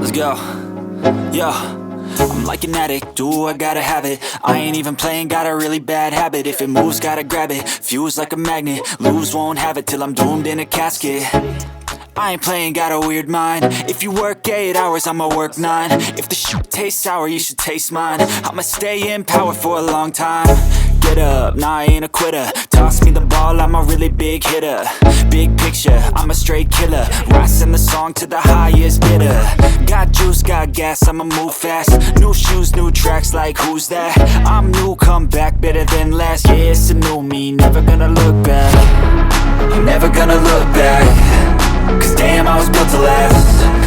Let's go. Yo, I'm like an addict, do I gotta have it. I ain't even playing, got a really bad habit. If it moves, gotta grab it, fuse like a magnet. Lose, won't have it till I'm doomed in a casket. I ain't playing, got a weird mind. If you work 8 hours, I'ma work 9. If the shoot tastes sour, you should taste mine. I'ma stay in power for a long time. Get up, nah, I ain't a quitter. Toss me the ball, I'm a really big hitter. Big picture, I'm a straight killer. Rising the song to the highest bidder. Got juice, got gas, I'ma move fast. New shoes, new tracks, like who's that? I'm new, come back, better than last. Yeah, it's a new me, never gonna look back. I'm never gonna look back. Cause damn, I was built to last.